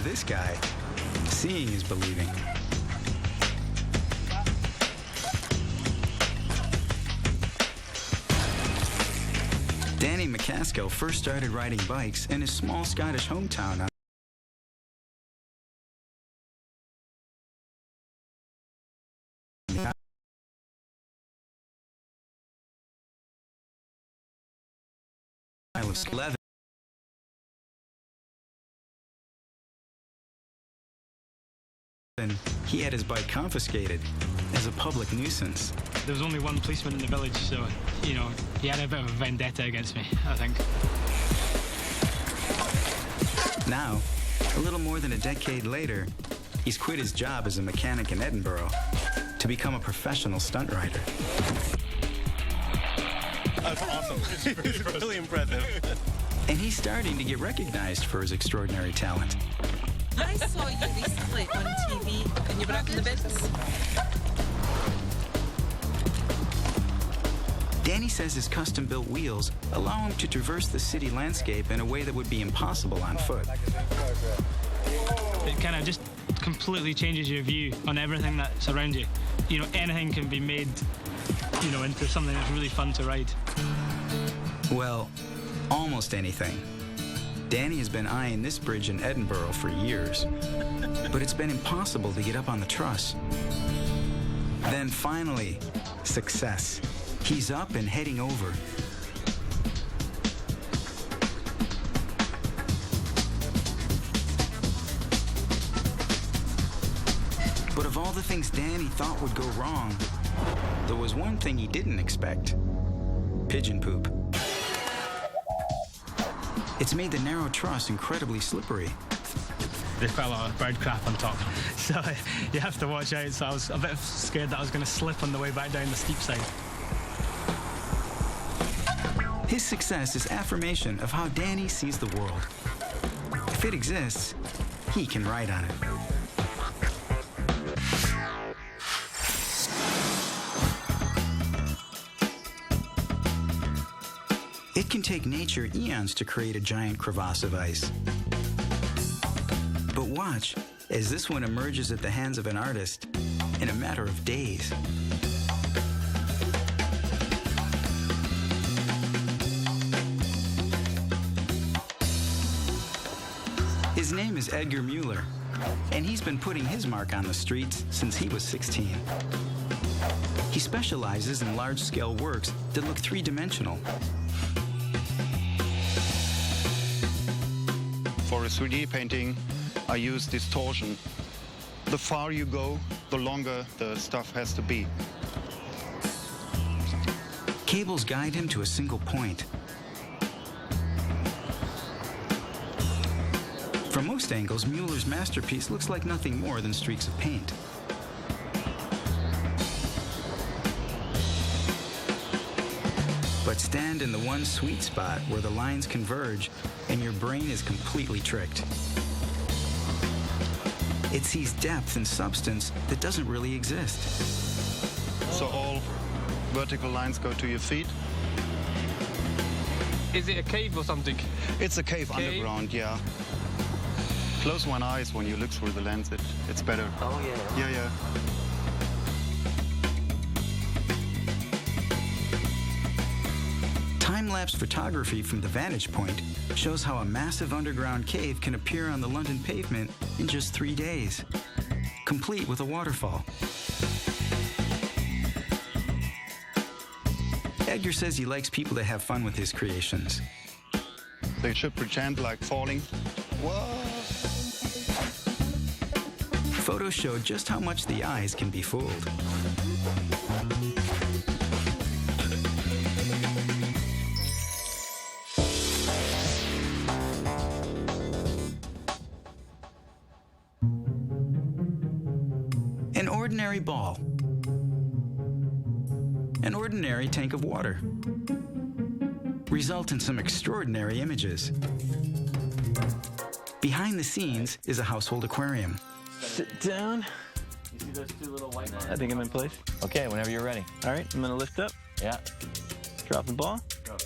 this guy, seeing is believing. Danny McCaskill first started riding bikes in his small Scottish hometown Isle of 11. He had his bike confiscated as a public nuisance. There was only one policeman in the village, so, you know, he had a bit of a vendetta against me, I think. Now, a little more than a decade later, he's quit his job as a mechanic in Edinburgh to become a professional stunt rider. That's awesome. It's really impressive. And he's starting to get recognized for his extraordinary talent. I saw you recently on TV and you were up in the bins. Danny says his custom-built wheels allow him to traverse the city landscape in a way that would be impossible on foot. It kind of just completely changes your view on everything that's around you. You know, anything can be made, you know, into something that's really fun to ride. Well, almost anything. Danny has been eyeing this bridge in Edinburgh for years, but it's been impossible to get up on the truss. Then finally, success. He's up and heading over. But of all the things Danny thought would go wrong, there was one thing he didn't expect: pigeon poop. It's made the narrow truss incredibly slippery. There's quite a lot of bird crap on top, so you have to watch out. So I was a bit scared that I was going to slip on the way back down the steep side. His success is affirmation of how Danny sees the world. If it exists, he can ride on it. It can take nature eons to create a giant crevasse of ice. But watch as this one emerges at the hands of an artist in a matter of days. His name is Edgar Mueller, and he's been putting his mark on the streets since he was 16. He specializes in large-scale works that look three-dimensional. For a 3D painting, I use distortion. The far you go, the longer the stuff has to be. Cables guide him to a single point. From most angles, Mueller's masterpiece looks like nothing more than streaks of paint. But stand in the one sweet spot where the lines converge and your brain is completely tricked. It sees depth and substance that doesn't really exist. So all vertical lines go to your feet. Is it a cave or something? It's a cave underground, yeah. Close one eyes when you look through the lens, it's better. Oh, yeah. Yeah, yeah. Time-lapse photography from the vantage point shows how a massive underground cave can appear on the London pavement in just 3 days, complete with a waterfall. Edgar says he likes people to have fun with his creations. They should pretend like falling. Whoa! Photos show just how much the eyes can be fooled. An ordinary ball. An ordinary tank of water. Result in some extraordinary images. Behind the scenes is a household aquarium. Sit down. You see those two little white lines? I think I'm in place. Okay, whenever you're ready. All right, I'm gonna lift up, Yeah. drop the ball. Go.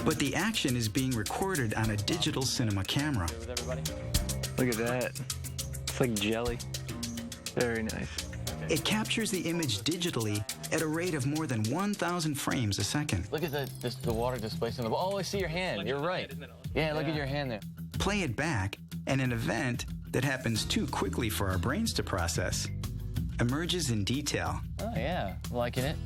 But the action is being recorded on a digital cinema camera. With everybody? Look at that. It's like jelly. Very nice. It captures the image digitally at a rate of more than 1,000 frames a second. Look at the water displacing the ball. Oh, I see your hand. You're right. Yeah, look at your hand there. Play it back, and an event that happens too quickly for our brains to process emerges in detail. Oh, yeah. Liking it.